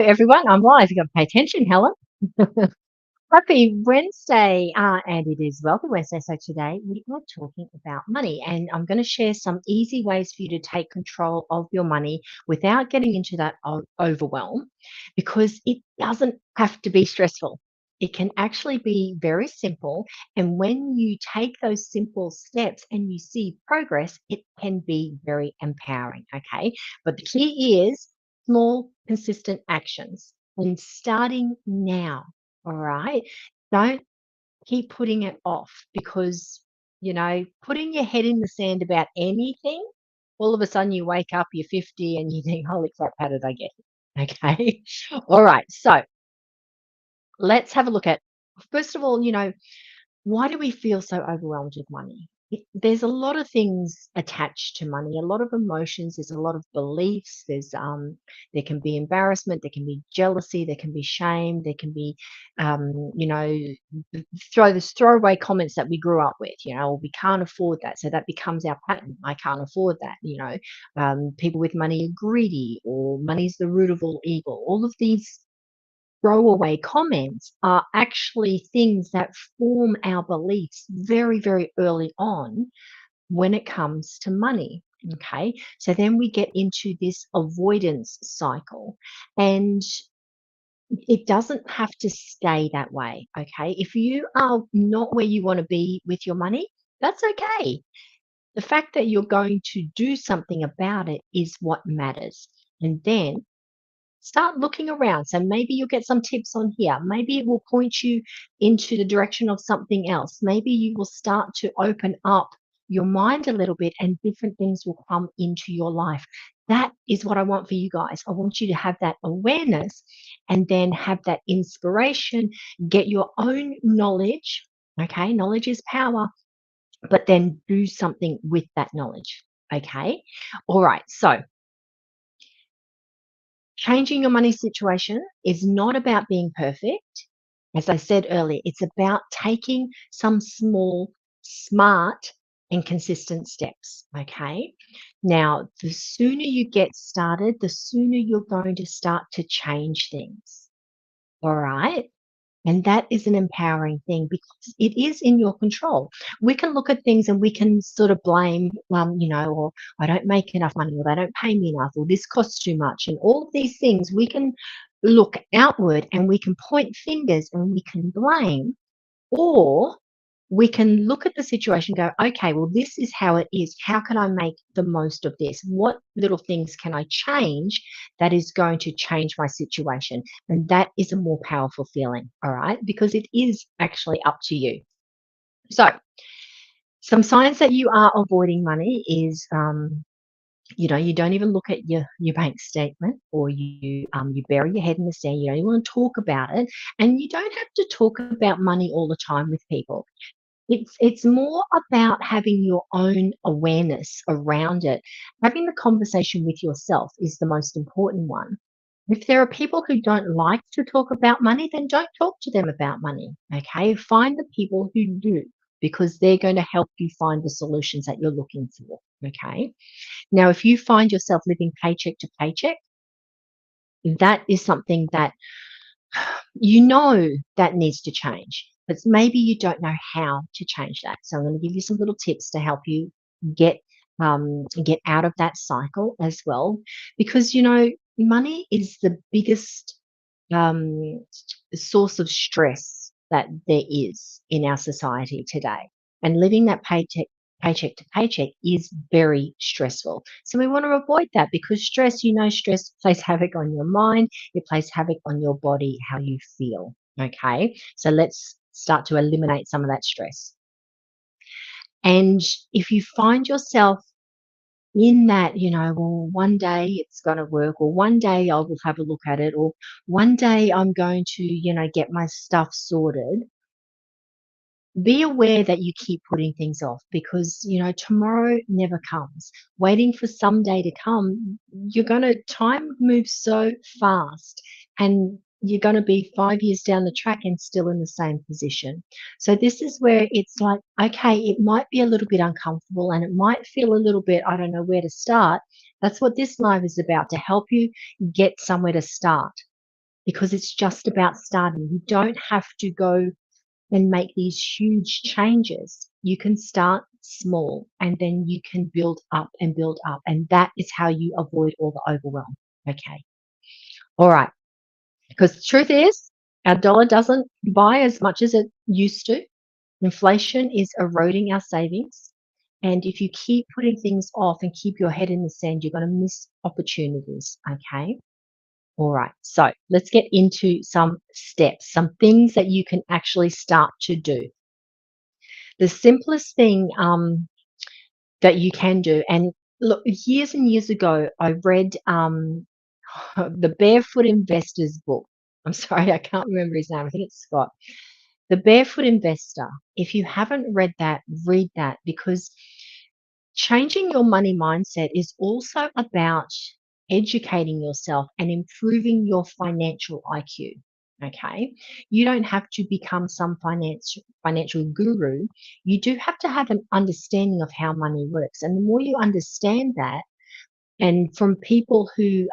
Everyone, I'm live. You got to pay attention, Helen. Happy Wednesday, and it is Wealthy Wednesday. So today we are talking about money, and I'm going to share some easy ways for you to take control of your money without getting into that overwhelm, because it doesn't have to be stressful. It can actually be very simple, and when you take those simple steps and you see progress, it can be very empowering. Okay, but the key is small, consistent actions and starting now. All right. Don't keep putting it off because, putting your head in the sand about anything, all of a sudden you wake up, you're 50 and you think, holy crap, how did I get here? Okay. All right. So let's have a look at, first of all, why do we feel so overwhelmed with money? There's a lot of things attached to money, a lot of emotions, there's a lot of beliefs, there can be embarrassment, there can be jealousy, there can be shame, there can be um, you know, throwaway comments that we grew up with, we can't afford that. So that becomes our pattern. I can't afford that. People with money are greedy, or money's the root of all evil. All of these throwaway comments are actually things that form our beliefs very, very early on when it comes to money. Okay, so then we get into this avoidance cycle, and it doesn't have to stay that way. Okay, if you are not where you want to be with your money, that's okay. The fact that you're going to do something about it is what matters. And then start looking around. So maybe you'll get some tips on here. Maybe it will point you into the direction of something else. Maybe you will start to open up your mind a little bit and different things will come into your life. That is what I want for you guys. I want you to have that awareness and then have that inspiration, get your own knowledge. Okay, knowledge is power, but then do something with that knowledge. Okay, all right. So changing your money situation is not about being perfect. As I said earlier, it's about taking some small, smart, and consistent steps. Okay. Now, the sooner you get started, the sooner you're going to start to change things. All right. And that is an empowering thing because it is in your control. We can look at things and we can sort of blame, or I don't make enough money, or they don't pay me enough, or this costs too much. And all of these things, we can look outward and we can point fingers and we can blame, or we can look at the situation and go, okay, well, this is how it is. How can I make the most of this? What little things can I change that is going to change my situation? And that is a more powerful feeling, all right? Because it is actually up to you. So, some signs that you are avoiding money is you don't even look at your bank statement, or you bury your head in the sand. You don't even want to talk about it, and you don't have to talk about money all the time with people. It's more about having your own awareness around it. Having the conversation with yourself is the most important one. If there are people who don't like to talk about money, then don't talk to them about money. Okay. Find the people who do, because they're going to help you find the solutions that you're looking for. Okay. Now, if you find yourself living paycheck to paycheck, that is something that that needs to change, but maybe you don't know how to change that. So I'm going to give you some little tips to help you get get out of that cycle as well, because money is the biggest um, source of stress that there is in our society today, and living that paycheck to paycheck is very stressful. So we want to avoid that, because stress plays havoc on your mind, it plays havoc on your body, how you feel. Okay. So let's start to eliminate some of that stress. And if you find yourself in that, well, one day it's going to work, or one day I will have a look at it, or one day I'm going to, get my stuff sorted, be aware that you keep putting things off, because tomorrow never comes. Waiting for someday to come, time moves so fast, and you're going to be 5 years down the track and still in the same position. So this is where it's like, okay, it might be a little bit uncomfortable and it might feel a little bit, I don't know where to start. That's what this live is about, to help you get somewhere to start. because it's just about starting. You don't have to go and make these huge changes. You can start small and then you can build up and build up. And that is how you avoid all the overwhelm. Okay. All right. Because the truth is, our dollar doesn't buy as much as it used to. Inflation is eroding our savings. And if you keep putting things off and keep your head in the sand, you're going to miss opportunities. Okay. All right. So let's get into some steps, some things that you can actually start to do. The simplest thing that you can do, and look, years and years ago, I read the Barefoot Investor's book. I'm sorry, I can't remember his name. I think it's Scott. The Barefoot Investor. If you haven't read that, read that because changing your money mindset is also about educating yourself and improving your financial IQ. Okay. You don't have to become some financial guru. You do have to have an understanding of how money works. And the more you understand that, and from people who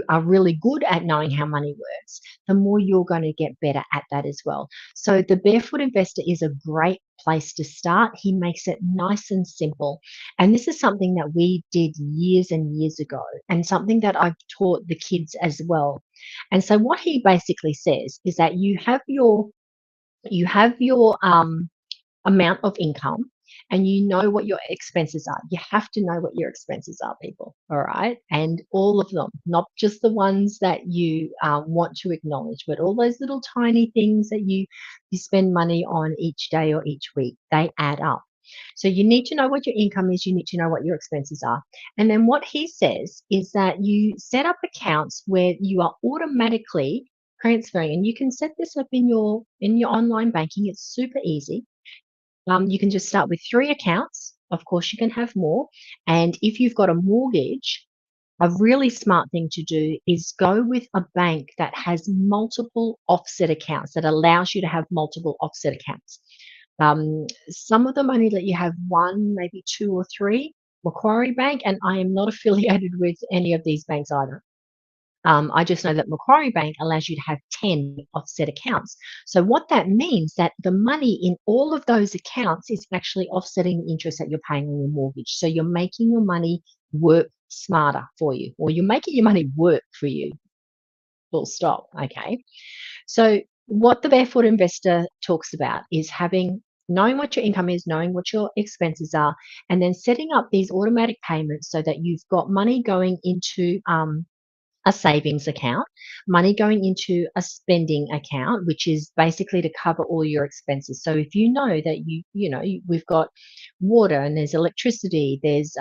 are really good at knowing how money works, the more you're going to get better at that as well. So, the Barefoot Investor is a great place to start. He makes it nice and simple. And this is something that we did years and years ago, and something that I've taught the kids as well. And so, what he basically says is that you have your amount of income and you know what your expenses are. You have to know what your expenses are, people. All right. And all of them, not just the ones that you want to acknowledge, but all those little tiny things that you spend money on each day or each week, they add up. So you need to know what your income is. You need to know what your expenses are. And then what he says is that you set up accounts where you are automatically transferring, and you can set this up in your online banking. It's super easy. You can just start with 3 accounts. Of course, you can have more. And if you've got a mortgage, a really smart thing to do is go with a bank that has multiple offset accounts, that allows you to have multiple offset accounts. Some of them only let you have 1, maybe 2 or 3. Macquarie Bank, and I am not affiliated with any of these banks either. I just know that Macquarie Bank allows you to have 10 offset accounts. So what that means that the money in all of those accounts is actually offsetting the interest that you're paying on your mortgage. So you're making your money work smarter for you, or you're making your money work for you. Full stop. Okay. So what the Barefoot Investor talks about is knowing what your income is, knowing what your expenses are, and then setting up these automatic payments so that you've got money going into a savings account, money going into a spending account, which is basically to cover all your expenses. So if you know that we've got water and there's electricity, there's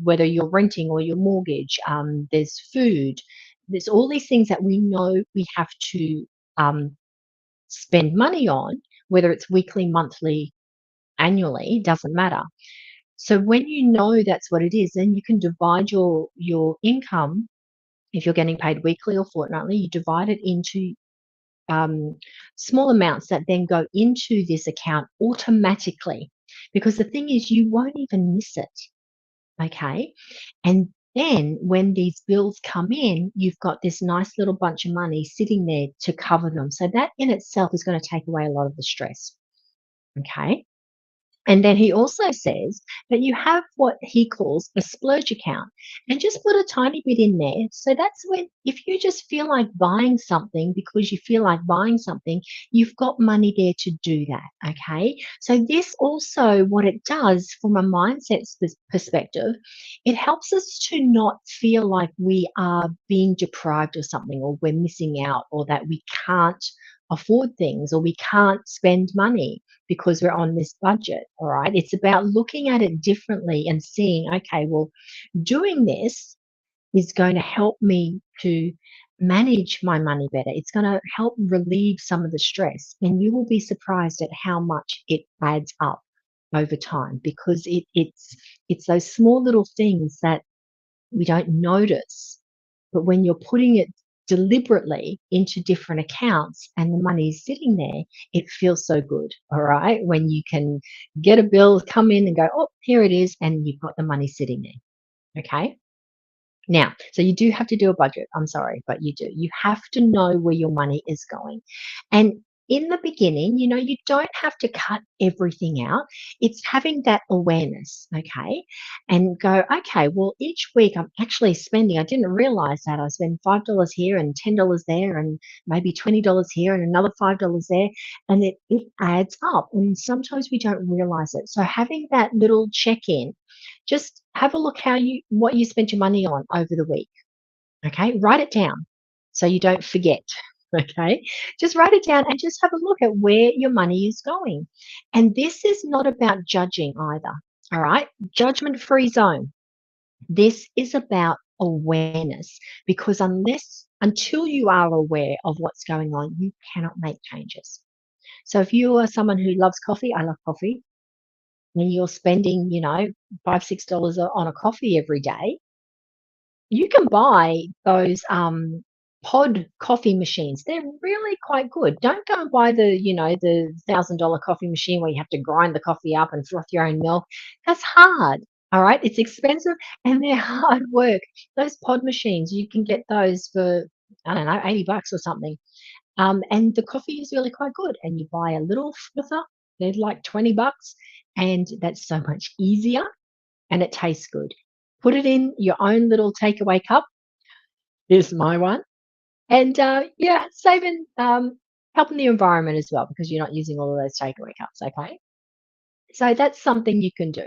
whether you're renting or your mortgage, there's food, there's all these things that we know we have to um, spend money on, whether it's weekly, monthly, annually, doesn't matter. So when you know that's what it is, then you can divide your income. If you're getting paid weekly or fortnightly, you divide it into um, small amounts that then go into this account automatically. Because the thing is, you won't even miss it. Okay. And then when these bills come in, you've got this nice little bunch of money sitting there to cover them. So that in itself is going to take away a lot of the stress. Okay. And then he also says that you have what he calls a splurge account, and just put a tiny bit in there. So that's when, if you just feel like buying something because you feel like buying something, you've got money there to do that. Okay. So, this also, what it does from a mindset perspective, it helps us to not feel like we are being deprived of something, or we're missing out, or that we can't afford things, or we can't spend money because we're on this budget. All right. It's about looking at it differently and seeing, okay, well, doing this is going to help me to manage my money better. It's going to help relieve some of the stress. And you will be surprised at how much it adds up over time, because it's those small little things that we don't notice. But when you're putting it deliberately into different accounts and the money's sitting there, it feels so good. All right. When you can get a bill, come in and go, oh, here it is, and you've got the money sitting there. Okay. Now, so you do have to do a budget. I'm sorry, but you do. You have to know where your money is going. And in the beginning, you don't have to cut everything out. It's having that awareness, okay? And go, okay, well, each week I'm actually spending, I didn't realize that I spend $5 here and $10 there and maybe $20 here and another $5 there. And it adds up. And sometimes we don't realize it. So having that little check in, just have a look what you spent your money on over the week. Okay, write it down so you don't forget. Okay, just write it down and just have a look at where your money is going. And this is not about judging either. All right, judgment free zone. This is about awareness because until you are aware of what's going on, you cannot make changes. So if you are someone who loves coffee, I love coffee, and you're spending, $5, $6 on a coffee every day, you can buy those pod coffee machines. They're really quite good. Don't go and buy the $1,000 coffee machine where you have to grind the coffee up and froth your own milk. That's hard. All right, it's expensive and they're hard work. Those pod machines, you can get those for, I don't know, $80 or something. And the coffee is really quite good. And you buy a little frother, they're like $20, and that's so much easier and it tastes good. Put it in your own little takeaway cup. Here's my one. And yeah, saving, helping the environment as well because you're not using all of those takeaway cups. Okay. So that's something you can do.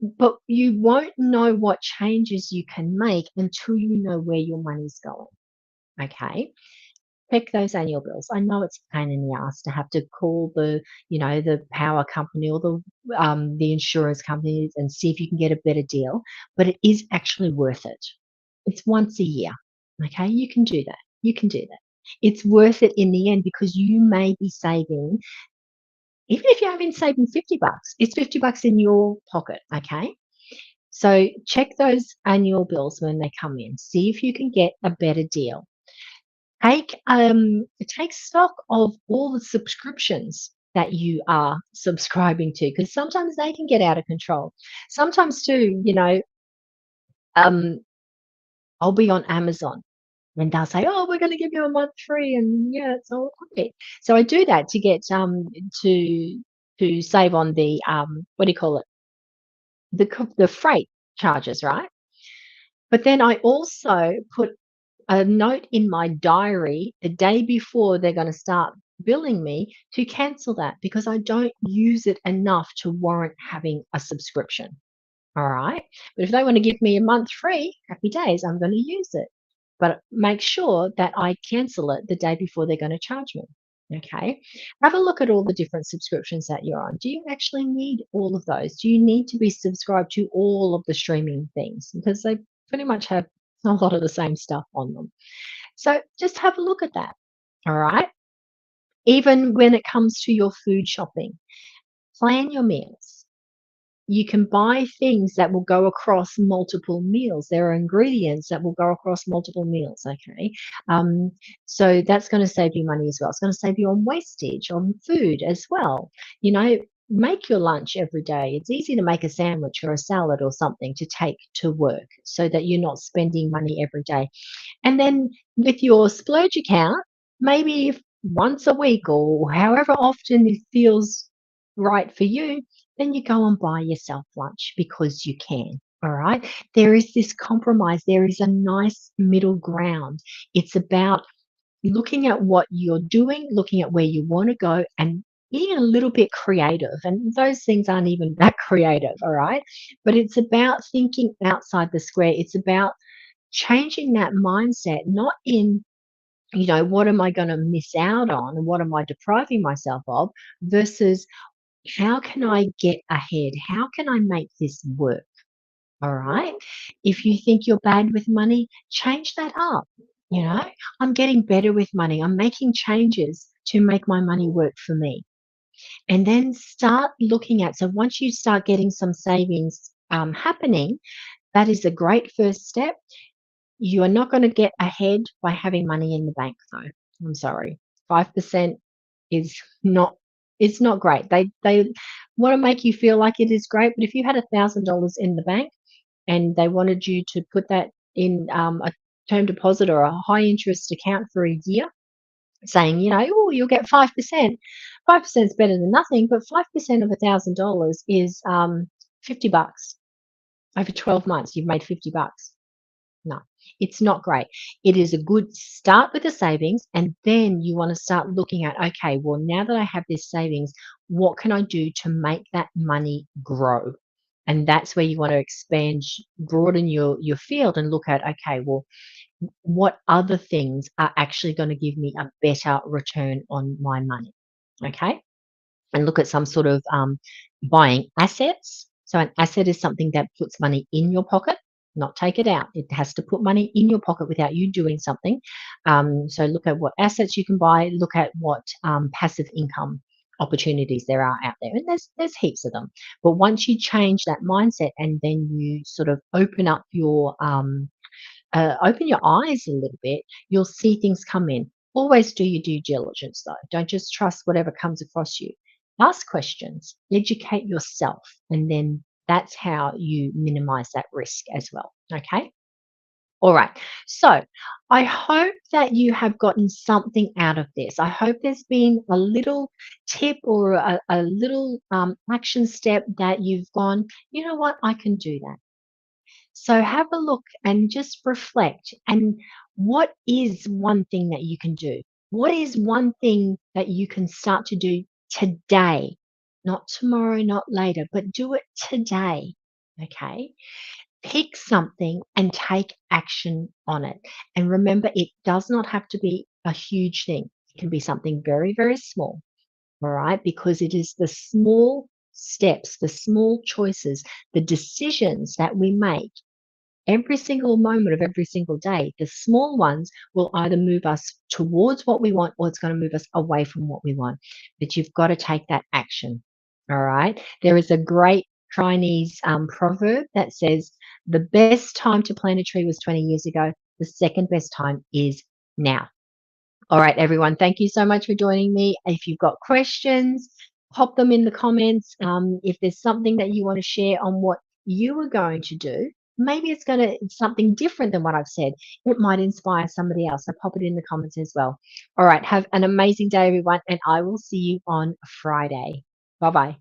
But you won't know what changes you can make until you know where your money's going. Okay. Check those annual bills. I know it's a pain in the ass to have to call the power company or the insurance companies and see if you can get a better deal, but it is actually worth it. It's once a year. Okay, you can do that. You can do that. It's worth it in the end because you may be saving, even if you have been saving $50, it's $50 in your pocket. Okay. So check those annual bills when they come in. See if you can get a better deal. Take stock of all the subscriptions that you are subscribing to because sometimes they can get out of control. Sometimes too, um, I'll be on Amazon and they'll say, "Oh, we're going to give you a month free," and yeah, it's all great. So I do that to get to to save on the what do you call it, the freight charges, right? But then I also put a note in my diary the day before they're going to start billing me to cancel that because I don't use it enough to warrant having a subscription. All right. But if they want to give me a month free, happy days, I'm going to use it. But make sure that I cancel it the day before they're going to charge me. Okay. Have a look at all the different subscriptions that you're on. Do you actually need all of those? Do you need to be subscribed to all of the streaming things? Because they pretty much have a lot of the same stuff on them. So just have a look at that. All right. Even when it comes to your food shopping, plan your meals. You can buy things that will go across multiple meals. There are ingredients that will go across multiple meals. Okay. Um, so that's going to save you money as well. It's going to save you on wastage on food as well. You know, make your lunch every day. It's easy to make a sandwich or a salad or something to take to work so that you're not spending money every day. And then with your splurge account, maybe if once a week or however often it feels right for you, then you go and buy yourself lunch because you can. All right. There is this compromise. There is a nice middle ground. It's about looking at what you're doing, looking at where you want to go, and being a little bit creative. And those things aren't even that creative. All right. But it's about thinking outside the square. It's about changing that mindset, not in, what am I going to miss out on and what am I depriving myself of versus how can I get ahead? How can I make this work? All right. If you think you're bad with money, change that up. You know, I'm getting better with money. I'm making changes to make my money work for me. And then start looking at, so once you start getting some savings happening, that is a great first step. You are not gonna get ahead by having money in the bank, though. I'm sorry. 5% is not it's not great. They wanna make you feel like it is great, but if you had $1,000 in the bank and they wanted you to put that in a term deposit or a high interest account for a year, saying, oh, you'll get 5%. 5% is better than nothing, but 5% of $1,000 is $50 over 12 months. You've made $50. No, it's not great. It is a good start with the savings, and then you want to start looking at, okay, well, now that I have this savings, what can I do to make that money grow? And that's where you want to expand, broaden your field, and look at, okay, well, what other things are actually going to give me a better return on my money? Okay, and look at some sort of buying assets. So an asset is something that puts money in your pocket, not take it out. It has to put money in your pocket without you doing something. So look at what assets you can buy. Look at what passive income opportunities there are out there, and there's heaps of them. But once you change that mindset, and then you sort of open your eyes a little bit, you'll see things come in. Always do your due diligence, though. Don't just trust whatever comes across you. Ask questions, educate yourself, and then that's how you minimize that risk as well. Okay. All right. So I hope that you have gotten something out of this. I hope there's been a little tip or a little action step that you've gone, you know what, I can do that. So have a look and just reflect. And what is one thing that you can do? What is one thing that you can start to do today? Not tomorrow, not later, but do it today. Okay. Pick something and take action on it. And remember, it does not have to be a huge thing. It can be something very, very small. All right. Because it is the small steps, the small choices, the decisions that we make every single moment of every single day. The small ones will either move us towards what we want, or it's going to move us away from what we want. But you've got to take that action. All right. There is a great Chinese proverb that says, the best time to plant a tree was 20 years ago. The second best time is now. All right, everyone. Thank you so much for joining me. If you've got questions, pop them in the comments. If there's something that you want to share on what you are going to do, maybe it's something different than what I've said. It might inspire somebody else. So pop it in the comments as well. All right. Have an amazing day, everyone, and I will see you on Friday. Bye bye.